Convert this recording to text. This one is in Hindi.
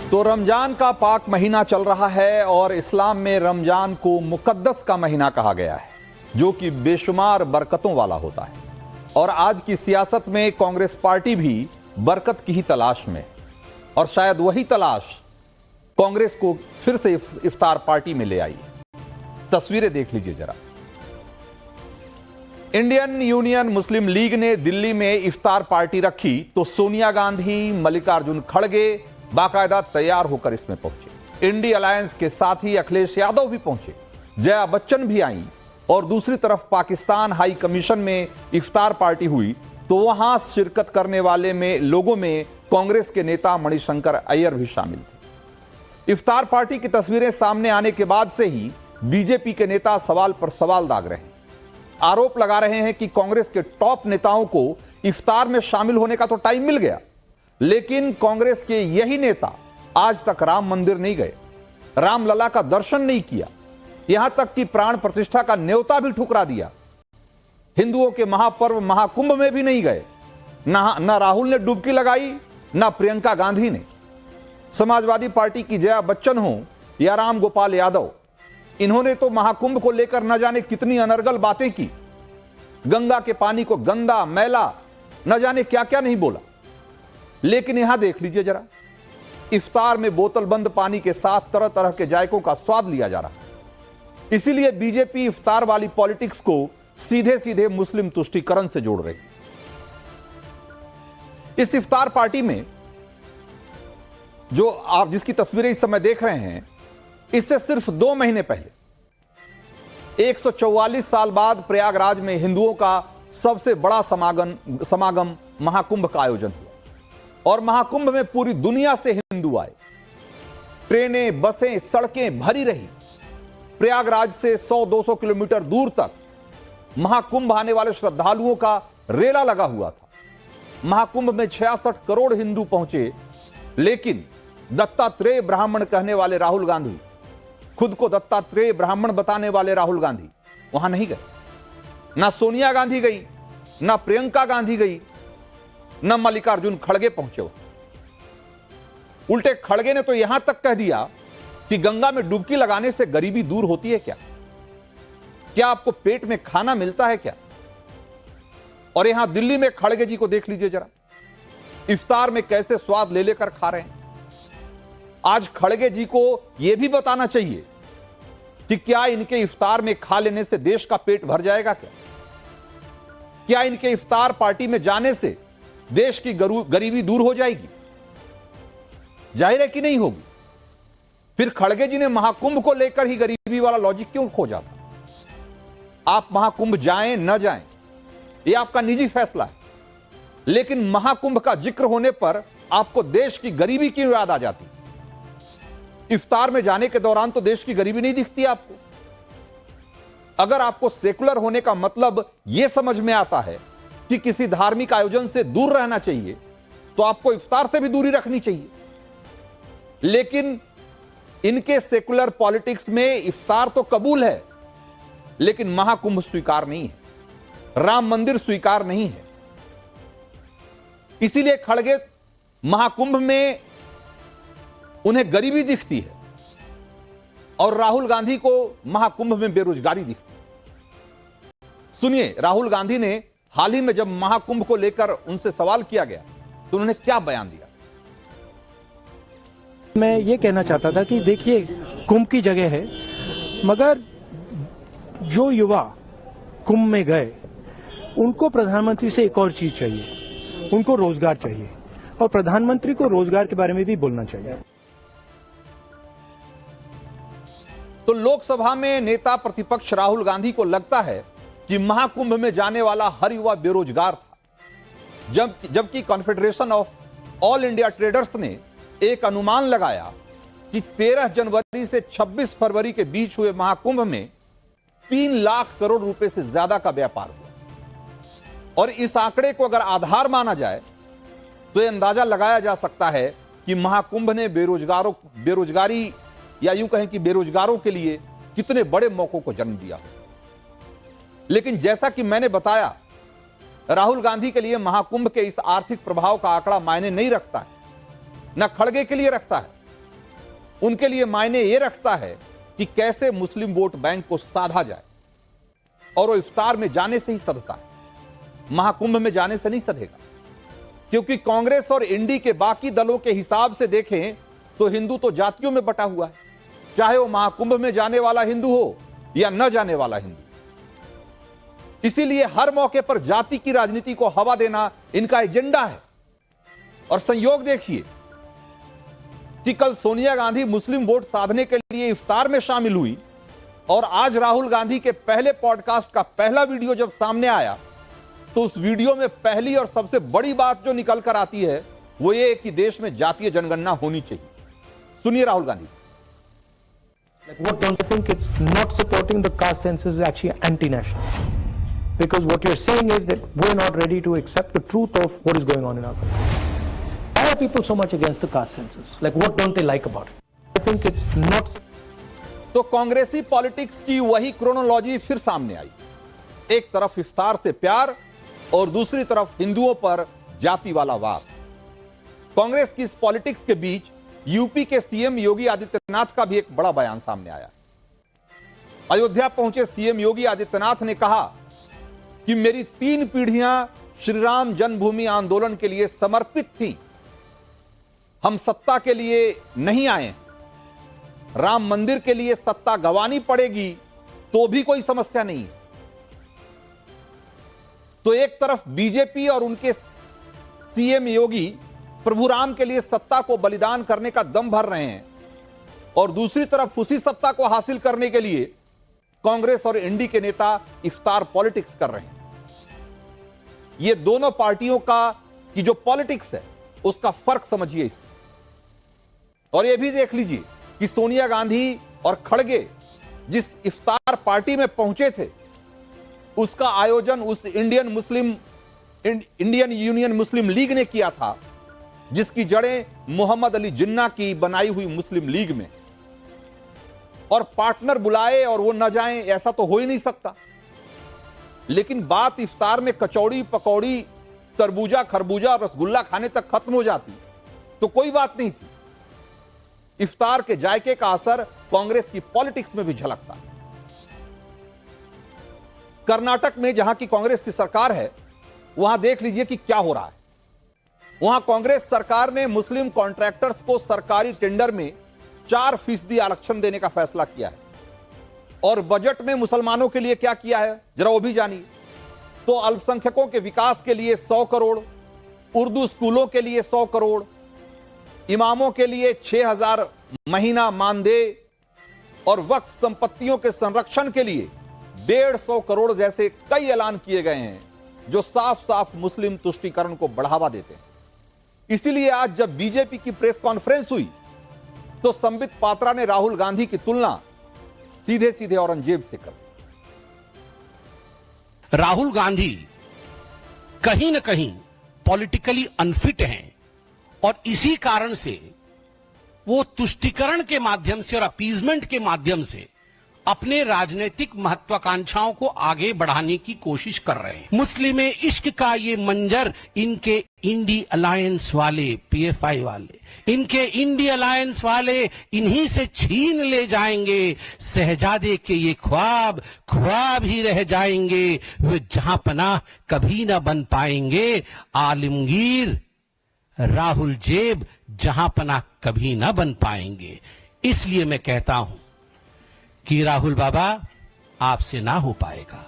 तो रमजान का पाक महीना चल रहा है और इस्लाम में रमजान को मुकद्दस का महीना कहा गया है, जो कि बेशुमार बरकतों वाला होता है। और आज की सियासत में कांग्रेस पार्टी भी बरकत की ही तलाश में, और शायद वही तलाश कांग्रेस को फिर से इफ्तार पार्टी में ले आई। तस्वीरें देख लीजिए जरा। इंडियन यूनियन मुस्लिम लीग ने दिल्ली में इफ्तार पार्टी रखी तो सोनिया गांधी, मल्लिकार्जुन खड़गे बाकायदा तैयार होकर इसमें पहुंचे। इंडी अलायंस के साथ ही अखिलेश यादव भी पहुंचे, जया बच्चन भी आईं, और दूसरी तरफ पाकिस्तान हाई कमीशन में इफ्तार पार्टी हुई तो वहां शिरकत करने वाले लोगों में कांग्रेस के नेता मणिशंकर अय्यर भी शामिल थे। इफ्तार पार्टी की तस्वीरें सामने आने के बाद से ही बीजेपी के नेता सवाल पर सवाल दाग रहे हैं। आरोप लगा रहे हैं कि कांग्रेस के टॉप नेताओं को इफ्तार में शामिल होने का तो टाइम मिल गया, लेकिन कांग्रेस के यही नेता आज तक राम मंदिर नहीं गए, रामलला का दर्शन नहीं किया, यहां तक कि प्राण प्रतिष्ठा का न्योता भी ठुकरा दिया। हिंदुओं के महापर्व महाकुंभ में भी नहीं गए। ना राहुल ने डुबकी लगाई, ना प्रियंका गांधी ने। समाजवादी पार्टी की जया बच्चन हो या राम गोपाल यादव, इन्होंने तो महाकुंभ को लेकर न जाने कितनी अनर्गल बातें की, गंगा के पानी को गंदा मैला न जाने क्या क्या नहीं बोला। लेकिन यहां देख लीजिए जरा, इफ्तार में बोतल बंद पानी के साथ तरह तरह के जायकों का स्वाद लिया जा रहा है। इसीलिए बीजेपी इफ्तार वाली पॉलिटिक्स को सीधे सीधे मुस्लिम तुष्टीकरण से जोड़ रही। इस इफ्तार पार्टी में जो आप जिसकी तस्वीरें इस समय देख रहे हैं, इससे सिर्फ 2 महीने पहले 144 साल बाद प्रयागराज में हिंदुओं का सबसे बड़ा समागम महाकुंभ का आयोजन हुआ, और महाकुंभ में पूरी दुनिया से हिंदू आए। ट्रेनें, बसें, सड़कें भरी रही। प्रयागराज से 100-200 किलोमीटर दूर तक महाकुंभ आने वाले श्रद्धालुओं का रेला लगा हुआ था। महाकुंभ में 66 करोड़ हिंदू पहुंचे, लेकिन दत्तात्रेय ब्राह्मण कहने वाले राहुल गांधी, खुद को दत्तात्रेय ब्राह्मण बताने वाले राहुल गांधी वहां नहीं गए। ना सोनिया गांधी गई, ना प्रियंका गांधी गई, न मल्लिकार्जुन खड़गे पहुंचे। उल्टे खड़गे ने तो यहां तक कह दिया कि गंगा में डुबकी लगाने से गरीबी दूर होती है क्या? क्या आपको पेट में खाना मिलता है क्या? और यहां दिल्ली में खड़गे जी को देख लीजिए जरा, इफ्तार में कैसे स्वाद ले लेकर खा रहे हैं। आज खड़गे जी को यह भी बताना चाहिए कि क्या इनके इफ्तार में खा लेने से देश का पेट भर जाएगा क्या? क्या इनके इफ्तार पार्टी में जाने से देश की गरीबी दूर हो जाएगी? जाहिर है कि नहीं होगी। फिर खड़गे जी ने महाकुंभ को लेकर ही गरीबी वाला लॉजिक क्यों खोजा था? आप महाकुंभ जाएं न जाएं, यह आपका निजी फैसला है, लेकिन महाकुंभ का जिक्र होने पर आपको देश की गरीबी क्यों याद आ जाती? इफ्तार में जाने के दौरान तो देश की गरीबी नहीं दिखती आपको। अगर आपको सेकुलर होने का मतलब यह समझ में आता है कि किसी धार्मिक आयोजन से दूर रहना चाहिए, तो आपको इफ्तार से भी दूरी रखनी चाहिए। लेकिन इनके सेकुलर पॉलिटिक्स में इफ्तार तो कबूल है, लेकिन महाकुंभ स्वीकार नहीं है, राम मंदिर स्वीकार नहीं है। इसीलिए खड़गे महाकुंभ में उन्हें गरीबी दिखती है, और राहुल गांधी को महाकुंभ में बेरोजगारी दिखती है। सुनिए, राहुल गांधी ने हाल ही में जब महाकुंभ को लेकर उनसे सवाल किया गया तो उन्होंने क्या बयान दिया? मैं ये कहना चाहता था कि देखिए, कुंभ की जगह है, मगर जो युवा कुंभ में गए उनको प्रधानमंत्री से एक और चीज चाहिए, उनको रोजगार चाहिए, और प्रधानमंत्री को रोजगार के बारे में भी बोलना चाहिए। तो लोकसभा में नेता प्रतिपक्ष राहुल गांधी को लगता है कि महाकुंभ में जाने वाला हर युवा बेरोजगार था, जबकि confederation of all India traders ने एक अनुमान लगाया कि 13 जनवरी से 26 फरवरी के बीच हुए महाकुंभ में 3 लाख करोड़ रुपए से ज्यादा का व्यापार हुआ। और इस आंकड़े को अगर आधार माना जाए तो यह अंदाजा लगाया जा सकता है कि महाकुंभ ने बेरोजगारी या यूं कहें कि बेरोजगारों के लिए कितने बड़े मौकों को जन्म दिया हो। लेकिन जैसा कि मैंने बताया, राहुल गांधी के लिए महाकुंभ के इस आर्थिक प्रभाव का आंकड़ा मायने नहीं रखता है, न खड़गे के लिए रखता है। उनके लिए मायने यह रखता है कि कैसे मुस्लिम वोट बैंक को साधा जाए, और वो इफ्तार में जाने से ही सधता है, महाकुंभ में जाने से नहीं सधेगा। क्योंकि कांग्रेस और इंडी के बाकी दलों के हिसाब से देखें तो हिंदू तो जातियों में बटा हुआ है, चाहे वो महाकुंभ में जाने वाला हिंदू हो या न जाने वाला हिंदू। इसीलिए हर मौके पर जाति की राजनीति को हवा देना इनका एजेंडा है। और संयोग देखिए कि कल सोनिया गांधी मुस्लिम वोट साधने के लिए इफ्तार में शामिल हुई, और आज राहुल गांधी के पहले पॉडकास्ट का पहला वीडियो जब सामने आया तो उस वीडियो में पहली और सबसे बड़ी बात जो निकल कर आती है वो ये कि देश में जातीय जनगणना होनी चाहिए। सुनिए Rahul Gandhi. Like what don't you think it's not supporting the caste census is actually anti-national? Because what you're saying is that we're not ready to accept the truth of what is going on in our country. Why are people so much against the caste census? Like what don't they like about it? I think it's not. तो कांग्रेसी पॉलिटिक्स की वही क्रोनोलॉजी फिर सामने आई। एक तरफ इफ्तार से प्यार और दूसरी तरफ हिंदुओं पर जाति वाला वार। कांग्रेस की इस पॉलिटिक्स के बीच यूपी के सीएम योगी आदित्यनाथ का भी एक बड़ा बयान सामने आया। अयोध्या पहुंचे सीएम योगी आदित्यनाथ ने कहा कि मेरी 3 पीढ़ियां श्री राम जन्मभूमि आंदोलन के लिए समर्पित थी। हम सत्ता के लिए नहीं आए, राम मंदिर के लिए सत्ता गंवानी पड़ेगी तो भी कोई समस्या नहीं है। तो एक तरफ बीजेपी और उनके सीएम योगी प्रभु राम के लिए सत्ता को बलिदान करने का दम भर रहे हैं, और दूसरी तरफ उसी सत्ता को हासिल करने के लिए कांग्रेस और इंडी के नेता इफ्तार पॉलिटिक्स कर रहे हैं। ये दोनों पार्टियों का की जो पॉलिटिक्स है उसका फर्क समझिए इससे। और ये भी देख लीजिए कि सोनिया गांधी और खड़गे जिस इफ्तार पार्टी में पहुंचे थे उसका आयोजन उस इंडियन यूनियन मुस्लिम लीग ने किया था, जिसकी जड़ें मोहम्मद अली जिन्ना की बनाई हुई मुस्लिम लीग में। और पार्टनर बुलाए और वो न जाएं ऐसा तो हो ही नहीं सकता। लेकिन बात इफ्तार में कचौड़ी पकौड़ी तरबूजा खरबूजा रसगुल्ला खाने तक खत्म हो जाती तो कोई बात नहीं थी। इफ्तार के जायके का असर कांग्रेस की पॉलिटिक्स में भी झलकता है। कर्नाटक में जहां की कांग्रेस की सरकार है वहां देख लीजिए कि क्या हो रहा है। वहां कांग्रेस सरकार ने मुस्लिम कॉन्ट्रैक्टर्स को सरकारी टेंडर में 4% आरक्षण देने का फैसला किया है। और बजट में मुसलमानों के लिए क्या किया है जरा वो भी जानिए। तो अल्पसंख्यकों के विकास के लिए 100 करोड़, उर्दू स्कूलों के लिए 100 करोड़, इमामों के लिए 6000 महीना मानदेय और वक्फ संपत्तियों के संरक्षण के लिए 150 करोड़ जैसे कई ऐलान किए गए हैं जो साफ साफ मुस्लिम तुष्टीकरण को बढ़ावा देते हैं। इसीलिए आज जब बीजेपी की प्रेस कॉन्फ्रेंस हुई तो संबित पात्रा ने राहुल गांधी की तुलना सीधे सीधे औरंगजेब से कर दी। राहुल गांधी कहीं न कहीं पॉलिटिकली अनफिट हैं और इसी कारण से वो तुष्टीकरण के माध्यम से और अपीजमेंट के माध्यम से अपने राजनीतिक महत्वाकांक्षाओं को आगे बढ़ाने की कोशिश कर रहे हैं। मुस्लिम इश्क का ये मंजर इनके इंडी अलायंस वाले, पीएफआई वाले, इनके इंडी अलायंस वाले इन्हीं से छीन ले जाएंगे। शहजादे के ये ख्वाब ख्वाब ही रह जाएंगे, वे जहां पनाह कभी ना बन पाएंगे। आलमगीर राहुल जेब जहां पनाह कभी ना बन पाएंगे। इसलिए मैं कहता हूं कि राहुल बाबा आपसे ना हो पाएगा।